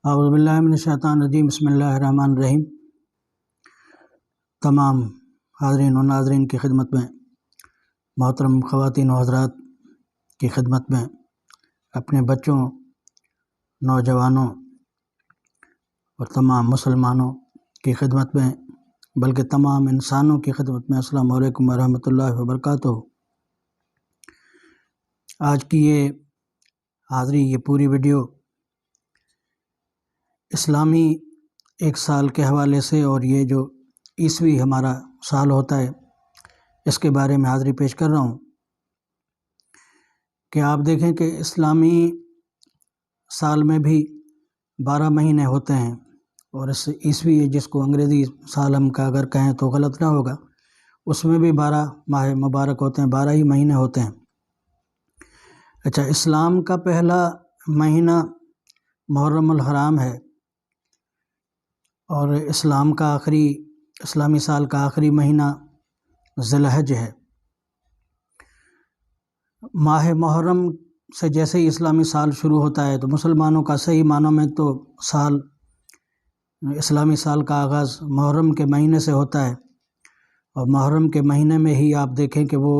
اعوذ باللہ من الشیطان الرجیم بسم اللہ الرحمن الرحیم۔ تمام حاضرین و ناظرین کی خدمت میں، محترم خواتین و حضرات کی خدمت میں، اپنے بچوں، نوجوانوں اور تمام مسلمانوں کی خدمت میں، بلکہ تمام انسانوں کی خدمت میں السلام علیکم ورحمۃ اللہ وبرکاتہ۔ آج کی یہ حاضری، یہ پوری ویڈیو اسلامی ایک سال کے حوالے سے اور یہ جو عیسوی ہمارا سال ہوتا ہے اس کے بارے میں حاضری پیش کر رہا ہوں کہ آپ دیکھیں کہ اسلامی سال میں بھی 12 مہینے ہوتے ہیں، اور اس عیسوی جس کو انگریزی سال ہم کا اگر کہیں تو غلط نہ ہوگا، اس میں بھی 12 ماہ مبارک ہوتے ہیں، 12 ہی مہینے ہوتے ہیں۔ اچھا، اسلام کا پہلا مہینہ محرم الحرام ہے، اور اسلامی سال کا آخری مہینہ ذی الحج ہے۔ ماہ محرم سے جیسے ہی اسلامی سال شروع ہوتا ہے تو مسلمانوں کا صحیح معنوں میں تو اسلامی سال کا آغاز محرم کے مہینے سے ہوتا ہے، اور محرم کے مہینے میں ہی آپ دیکھیں کہ وہ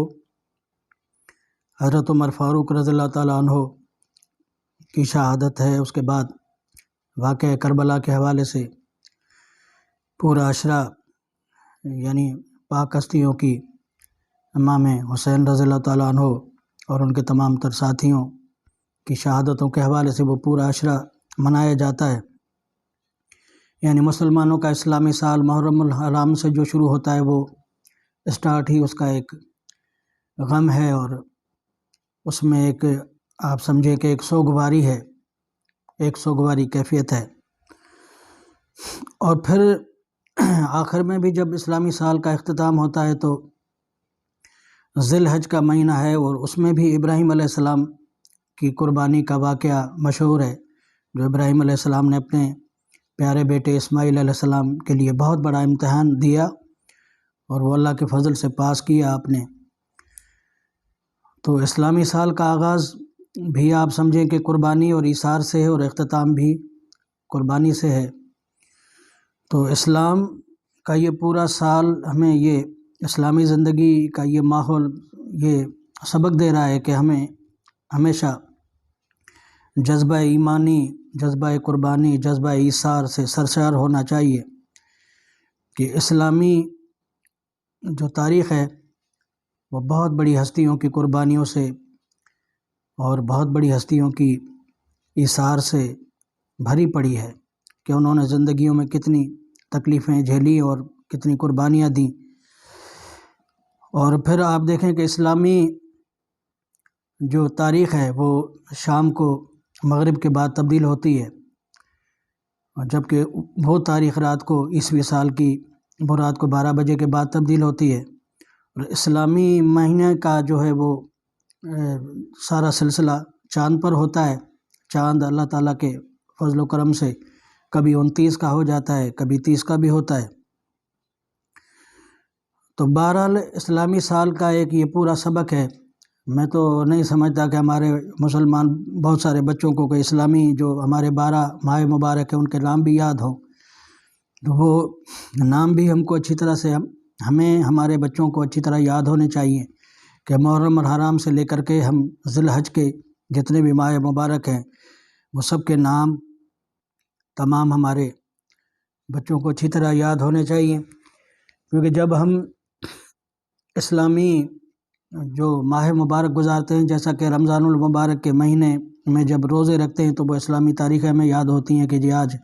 حضرت عمر فاروق رضی اللہ تعالیٰ عنہ کی شہادت ہے۔ اس کے بعد واقعہ کربلا کے حوالے سے پورا عشرہ یعنی پاک ہستیوں کی امام حسین رضی اللہ تعالیٰ عنہ اور ان کے تمام تر ساتھیوں کی شہادتوں کے حوالے سے وہ پورا عشرہ منایا جاتا ہے۔ یعنی مسلمانوں کا اسلامی سال محرم الحرام سے جو شروع ہوتا ہے وہ اسٹارٹ ہی اس کا ایک غم ہے، اور اس میں ایک آپ سمجھے کہ ایک سوگواری ہے، ایک سوگواری کیفیت ہے۔ اور پھر آخر میں بھی جب اسلامی سال کا اختتام ہوتا ہے تو ذی الحج کا مہینہ ہے، اور اس میں بھی ابراہیم علیہ السلام کی قربانی کا واقعہ مشہور ہے، جو ابراہیم علیہ السلام نے اپنے پیارے بیٹے اسماعیل علیہ السلام کے لیے بہت بڑا امتحان دیا، اور وہ اللہ کے فضل سے پاس کیا آپ نے۔ تو اسلامی سال کا آغاز بھی آپ سمجھیں کہ قربانی اور ایثار سے ہے، اور اختتام بھی قربانی سے ہے۔ تو اسلام کا یہ پورا سال ہمیں یہ اسلامی زندگی کا یہ ماحول یہ سبق دے رہا ہے کہ ہمیں ہمیشہ جذبہ ایمانی، جذبہ قربانی، جذبہ ایثار سے سرشار ہونا چاہیے، کہ اسلامی جو تاریخ ہے وہ بہت بڑی ہستیوں کی قربانیوں سے اور بہت بڑی ہستیوں کی ایثار سے بھری پڑی ہے، کہ انہوں نے زندگیوں میں کتنی تکلیفیں جھیلی اور کتنی قربانیاں دیں۔ اور پھر آپ دیکھیں کہ اسلامی جو تاریخ ہے وہ شام کو مغرب کے بعد تبدیل ہوتی ہے، اور جبکہ وہ تاریخ رات کو عیسوی سال کی وہ رات کو 12 بجے کے بعد تبدیل ہوتی ہے۔ اور اسلامی مہینے کا جو ہے وہ سارا سلسلہ چاند پر ہوتا ہے۔ چاند اللہ تعالیٰ کے فضل و کرم سے کبھی 29 کا ہو جاتا ہے، کبھی 30 کا بھی ہوتا ہے۔ تو بہرحال اسلامی سال کا ایک یہ پورا سبق ہے۔ میں تو نہیں سمجھتا کہ ہمارے مسلمان بہت سارے بچوں کو کہ اسلامی جو ہمارے 12 ماہ مبارک ہیں ان کے نام بھی یاد ہوں، تو وہ نام بھی ہم کو اچھی طرح سے ہمیں ہمارے بچوں کو اچھی طرح یاد ہونے چاہیے، کہ محرم الحرام سے لے کر کے ہم ذی الحج کے جتنے بھی ماہ مبارک ہیں وہ سب کے نام تمام ہمارے بچوں کو اچھی طرح یاد ہونے چاہیے، کیونکہ جب ہم اسلامی جو ماہ مبارک گزارتے ہیں، جیسا کہ رمضان المبارک کے مہینے میں جب روزے رکھتے ہیں تو وہ اسلامی تاریخیں ہمیں یاد ہوتی ہیں کہ جی آج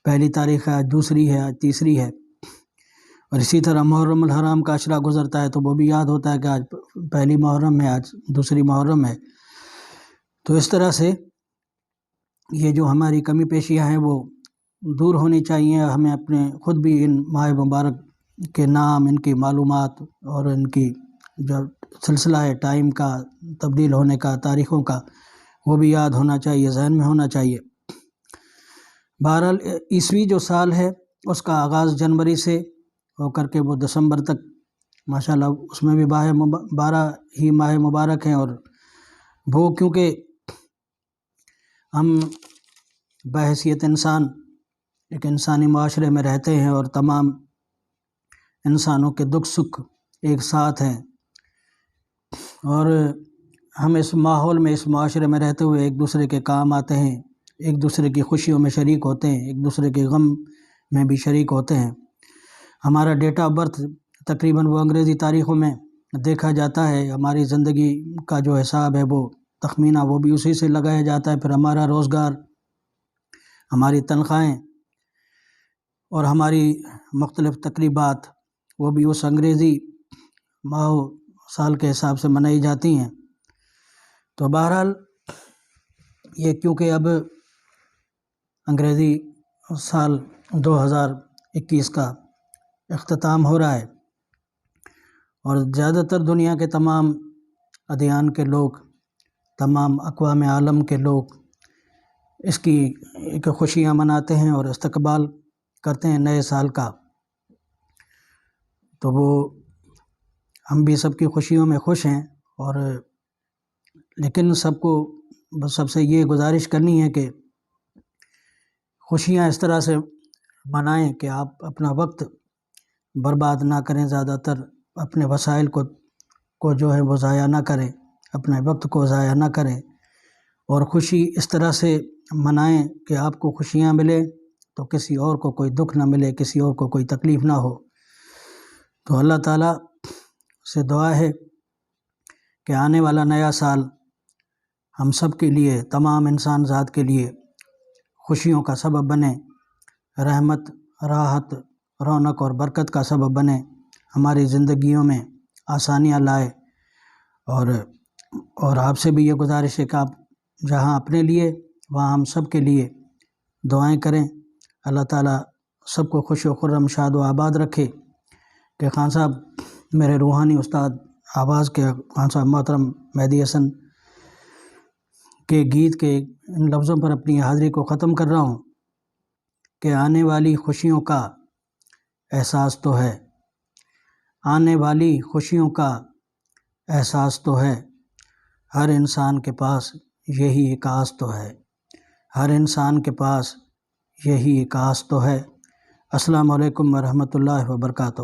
پہلی تاریخ ہے، آج دوسری ہے، آج تیسری ہے۔ اور اسی طرح محرم الحرام کا عشرہ گزرتا ہے تو وہ بھی یاد ہوتا ہے کہ آج پہلی محرم ہے، آج دوسری محرم ہے۔ تو اس طرح سے یہ جو ہماری کمی پیشیاں ہیں وہ دور ہونی چاہیے۔ ہمیں اپنے خود بھی ان ماہ مبارک کے نام، ان کی معلومات اور ان کی جو سلسلہ ہے ٹائم کا تبدیل ہونے کا، تاریخوں کا، وہ بھی یاد ہونا چاہیے، ذہن میں ہونا چاہیے۔ بہرحال عیسوی جو سال ہے اس کا آغاز جنوری سے ہو کر کے وہ دسمبر تک ماشاءاللہ اس میں بھی 12 ہی ماہ مبارک ہیں، اور وہ کیونکہ ہم بحیثیت انسان ایک انسانی معاشرے میں رہتے ہیں اور تمام انسانوں کے دکھ سکھ ایک ساتھ ہیں، اور ہم اس ماحول میں، اس معاشرے میں رہتے ہوئے ایک دوسرے کے کام آتے ہیں، ایک دوسرے کی خوشیوں میں شریک ہوتے ہیں، ایک دوسرے کے غم میں بھی شریک ہوتے ہیں۔ ہمارا ڈیٹ آف برتھ تقریباً وہ انگریزی تاریخوں میں دیکھا جاتا ہے، ہماری زندگی کا جو حساب ہے وہ تخمینہ وہ بھی اسی سے لگایا جاتا ہے، پھر ہمارا روزگار، ہماری تنخواہیں اور ہماری مختلف تقریبات وہ بھی اس انگریزی ماہ و سال کے حساب سے منائی جاتی ہیں۔ تو بہرحال یہ کیونکہ اب انگریزی سال 2021 کا اختتام ہو رہا ہے اور زیادہ تر دنیا کے تمام ادیان کے لوگ، تمام اقوام عالم کے لوگ اس کی ایک خوشیاں مناتے ہیں اور استقبال کرتے ہیں نئے سال کا، تو وہ ہم بھی سب کی خوشیوں میں خوش ہیں، اور لیکن سب کو سب سے یہ گزارش کرنی ہے کہ خوشیاں اس طرح سے منائیں کہ آپ اپنا وقت برباد نہ کریں، زیادہ تر اپنے وسائل کو جو ہے وہ ضائع نہ کریں، اپنے وقت کو ضائع نہ کریں، اور خوشی اس طرح سے منائیں کہ آپ کو خوشیاں ملے تو کسی اور کو کوئی دکھ نہ ملے، کسی اور کو کوئی تکلیف نہ ہو۔ تو اللہ تعالیٰ سے دعا ہے کہ آنے والا نیا سال ہم سب کے لیے، تمام انسان ذات کے لیے خوشیوں کا سبب بنے، رحمت، راحت، رونق اور برکت کا سبب بنے، ہماری زندگیوں میں آسانیاں لائے، اور آپ سے بھی یہ گزارش ہے کہ آپ جہاں اپنے لیے وہاں ہم سب کے لیے دعائیں کریں۔ اللہ تعالیٰ سب کو خوش و خرم، شاد و آباد رکھے۔ کہ خان صاحب میرے روحانی استاد آواز کے خان صاحب محترم مہدی حسن کے گیت کے ان لفظوں پر اپنی حاضری کو ختم کر رہا ہوں کہ آنے والی خوشیوں کا احساس تو ہے، آنے والی خوشیوں کا احساس تو ہے، ہر انسان کے پاس یہی ایک آس تو ہے، ہر انسان کے پاس یہی ایک آس تو ہے۔ السلام علیکم ورحمۃ اللہ وبرکاتہ۔